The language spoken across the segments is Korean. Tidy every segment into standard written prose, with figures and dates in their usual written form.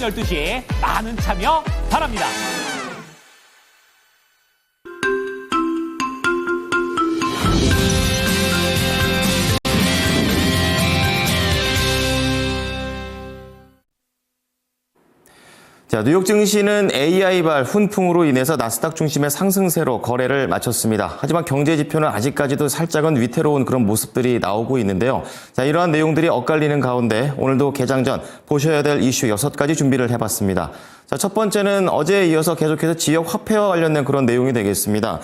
12시에 많은 참여 바랍니다. 자, 뉴욕 증시는 AI발 훈풍으로 인해서 나스닥 중심의 상승세로 거래를 마쳤습니다. 하지만 경제 지표는 아직까지도 살짝은 위태로운 그런 모습들이 나오고 있는데요. 자, 이러한 내용들이 엇갈리는 가운데 오늘도 개장 전 보셔야 될 이슈 6가지 준비를 해봤습니다. 자, 첫 번째는 어제에 이어서 계속해서 지역 화폐와 관련된 그런 내용이 되겠습니다.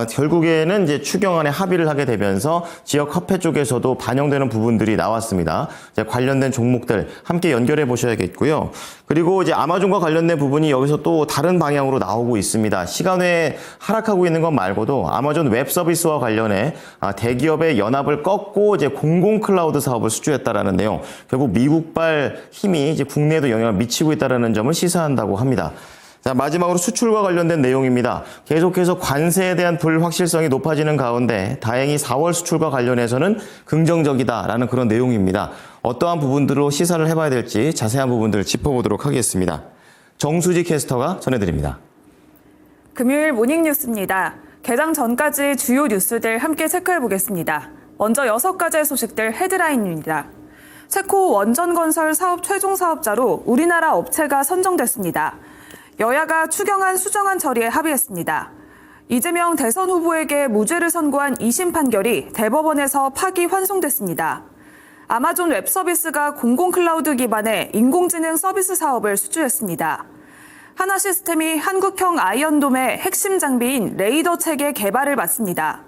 결국에는 이제 추경안에 합의를 하게 되면서 지역 화폐 쪽에서도 반영되는 부분들이 나왔습니다. 이제 관련된 종목들 함께 연결해 보셔야겠고요. 그리고 이제 아마존과 관련된 부분이 여기서 또 다른 방향으로 나오고 있습니다. 시간외에 하락하고 있는 것 말고도 아마존 웹 서비스와 관련해 대기업의 연합을 꺾고 이제 공공 클라우드 사업을 수주했다라는 내용. 결국 미국발 힘이 이제 국내에도 영향을 미치고 있다라는 점을 시사한다고 합니다. 자, 마지막으로 수출과 관련된 내용입니다. 계속해서 관세에 대한 불확실성이 높아지는 가운데 다행히 4월 수출과 관련해서는 긍정적이다라는 그런 내용입니다. 어떠한 부분들로 시사를 해봐야 될지 자세한 부분들을 짚어보도록 하겠습니다. 정수지 캐스터가 전해드립니다. 금요일 모닝뉴스입니다. 개장 전까지 주요 뉴스들 함께 체크해보겠습니다. 먼저 6가지의 소식들 헤드라인입니다. 체코 원전건설 사업 최종 사업자로 우리나라 업체가 선정됐습니다. 여야가 추경안 수정안 처리에 합의했습니다. 이재명 대선 후보에게 무죄를 선고한 2심 판결이 대법원에서 파기 환송됐습니다. 아마존 웹 서비스가 공공 클라우드 기반의 인공지능 서비스 사업을 수주했습니다. 하나시스템이 한국형 아이언돔의 핵심 장비인 레이더 체계 개발을 맡습니다.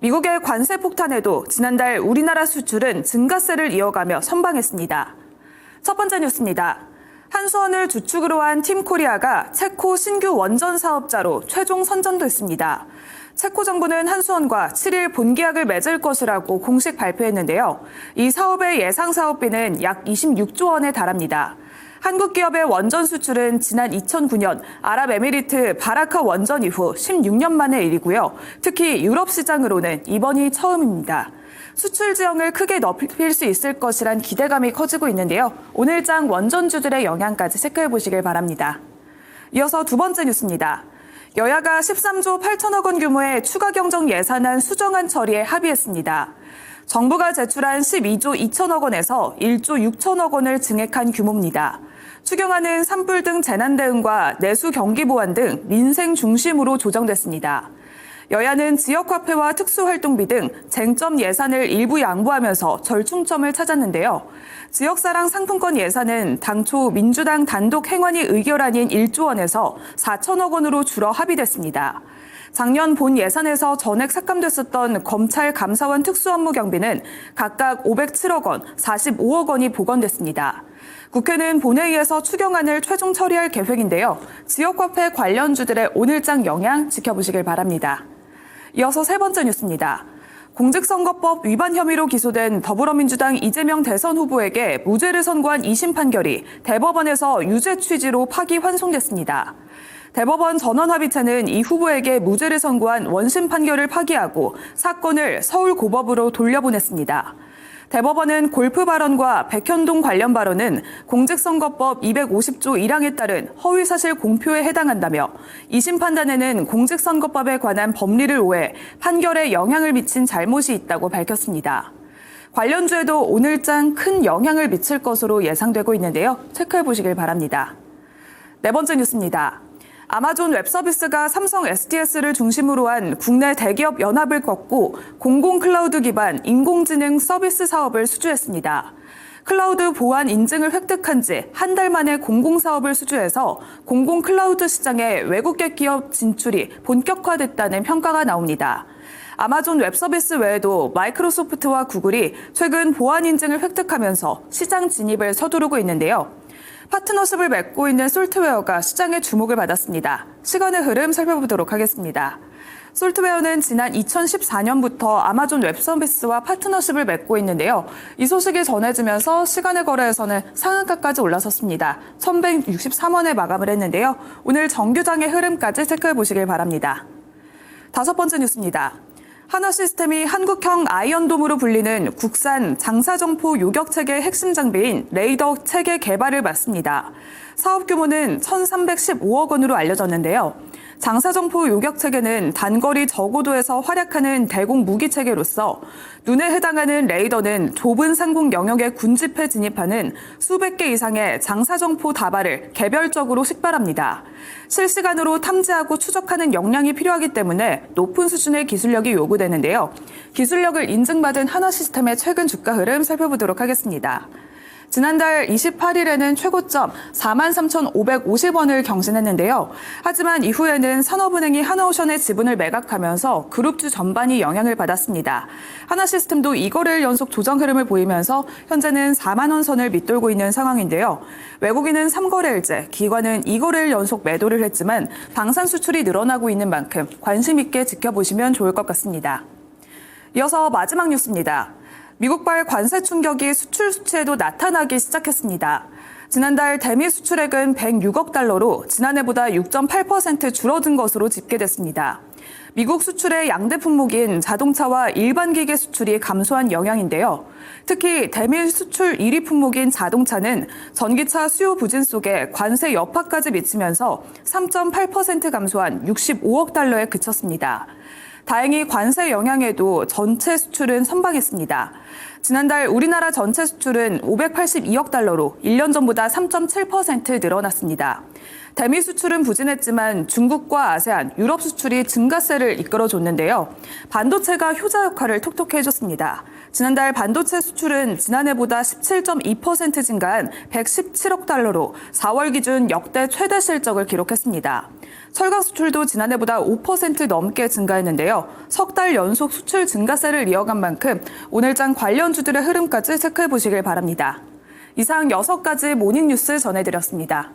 미국의 관세 폭탄에도 지난달 우리나라 수출은 증가세를 이어가며 선방했습니다. 첫 번째 뉴스입니다. 한수원을 주축으로 한 팀코리아가 체코 신규 원전 사업자로 최종 선정됐습니다. 체코 정부는 한수원과 7일 본계약을 맺을 것이라고 공식 발표했는데요. 이 사업의 예상 사업비는 약 26조 원에 달합니다. 한국 기업의 원전 수출은 지난 2009년 아랍에미리트 바라카 원전 이후 16년 만의 일이고요. 특히 유럽 시장으로는 이번이 처음입니다. 수출 지형을 크게 넓힐 수 있을 것이란 기대감이 커지고 있는데요. 오늘장 원전주들의 영향까지 체크해 보시길 바랍니다. 이어서 두 번째 뉴스입니다. 여야가 13조 8천억 원 규모의 추가 경정 예산안 수정안 처리에 합의했습니다. 정부가 제출한 12조 2천억 원에서 1조 6천억 원을 증액한 규모입니다. 추경안은 산불 등 재난 대응과 내수 경기 보완 등 민생 중심으로 조정됐습니다. 여야는 지역화폐와 특수활동비 등 쟁점 예산을 일부 양보하면서 절충점을 찾았는데요. 지역사랑 상품권 예산은 당초 민주당 단독 행안위 의결안인 1조 원에서 4천억 원으로 줄어 합의됐습니다. 작년 본 예산에서 전액 삭감됐었던 검찰 감사원 특수업무 경비는 각각 507억 원, 45억 원이 복원됐습니다. 국회는 본회의에서 추경안을 최종 처리할 계획인데요. 지역화폐 관련주들의 오늘장 영향 지켜보시길 바랍니다. 이어서 세 번째 뉴스입니다. 공직선거법 위반 혐의로 기소된 더불어민주당 이재명 대선 후보에게 무죄를 선고한 2심 판결이 대법원에서 유죄 취지로 파기 환송됐습니다. 대법원 전원합의체는 이 후보에게 무죄를 선고한 원심 판결을 파기하고 사건을 서울고법으로 돌려보냈습니다. 대법원은 골프 발언과 백현동 관련 발언은 공직선거법 250조 1항에 따른 허위사실 공표에 해당한다며 2심 판단에는 공직선거법에 관한 법리를 오해, 판결에 영향을 미친 잘못이 있다고 밝혔습니다. 관련주에도 오늘장 큰 영향을 미칠 것으로 예상되고 있는데요. 체크해 보시길 바랍니다. 네 번째 뉴스입니다. 아마존 웹 서비스가 삼성 SDS를 중심으로 한 국내 대기업 연합을 꺾고 공공 클라우드 기반 인공지능 서비스 사업을 수주했습니다. 클라우드 보안 인증을 획득한 지 한 달 만에 공공사업을 수주해서 공공 클라우드 시장에 외국계 기업 진출이 본격화됐다는 평가가 나옵니다. 아마존 웹 서비스 외에도 마이크로소프트와 구글이 최근 보안 인증을 획득하면서 시장 진입을 서두르고 있는데요. 파트너십을 맺고 있는 솔트웨어가 시장의 주목을 받았습니다. 시간의 흐름 살펴보도록 하겠습니다. 솔트웨어는 지난 2014년부터 아마존 웹 서비스와 파트너십을 맺고 있는데요. 이 소식이 전해지면서 시간의 거래에서는 상한가까지 올라섰습니다. 1,163원에 마감을 했는데요. 오늘 정규장의 흐름까지 체크해 보시길 바랍니다. 다섯 번째 뉴스입니다. 하나시스템이 한국형 아이언돔으로 불리는 국산 장사정포 요격체계 핵심 장비인 레이더 체계 개발을 맡습니다. 사업 규모는 1,315억 원으로 알려졌는데요. 장사정포 요격체계는 단거리 저고도에서 활약하는 대공 무기체계로서 눈에 해당하는 레이더는 좁은 상공 영역의 군집에 진입하는 수백 개 이상의 장사정포 다발을 개별적으로 식별합니다. 실시간으로 탐지하고 추적하는 역량이 필요하기 때문에 높은 수준의 기술력이 요구되는데요. 기술력을 인증받은 하나시스템의 최근 주가 흐름 살펴보도록 하겠습니다. 지난달 28일에는 최고점 43,550원을 경신했는데요. 하지만 이후에는 산업은행이 하나오션의 지분을 매각하면서 그룹주 전반이 영향을 받았습니다. 하나시스템도 이 거래일 연속 조정 흐름을 보이면서 현재는 4만 원 선을 밑돌고 있는 상황인데요. 외국인은 3거래일째, 기관은 2거래일 연속 매도를 했지만 방산 수출이 늘어나고 있는 만큼 관심 있게 지켜보시면 좋을 것 같습니다. 이어서 마지막 뉴스입니다. 미국발 관세 충격이 수출 수치에도 나타나기 시작했습니다. 지난달 대미 수출액은 106억 달러로 지난해보다 6.8% 줄어든 것으로 집계됐습니다. 미국 수출의 양대 품목인 자동차와 일반 기계 수출이 감소한 영향인데요. 특히 대미 수출 1위 품목인 자동차는 전기차 수요 부진 속에 관세 여파까지 미치면서 3.8% 감소한 65억 달러에 그쳤습니다. 다행히 관세 영향에도 전체 수출은 선방했습니다. 지난달 우리나라 전체 수출은 582억 달러로 1년 전보다 3.7% 늘어났습니다. 대미 수출은 부진했지만 중국과 아세안, 유럽 수출이 증가세를 이끌어줬는데요. 반도체가 효자 역할을 톡톡히 해줬습니다. 지난달 반도체 수출은 지난해보다 17.2% 증가한 117억 달러로 4월 기준 역대 최대 실적을 기록했습니다. 철강 수출도 지난해보다 5% 넘게 증가했는데요. 석 달 연속 수출 증가세를 이어간 만큼 오늘장 관련주들의 흐름까지 체크해 보시길 바랍니다. 이상 6가지 모닝뉴스 전해드렸습니다.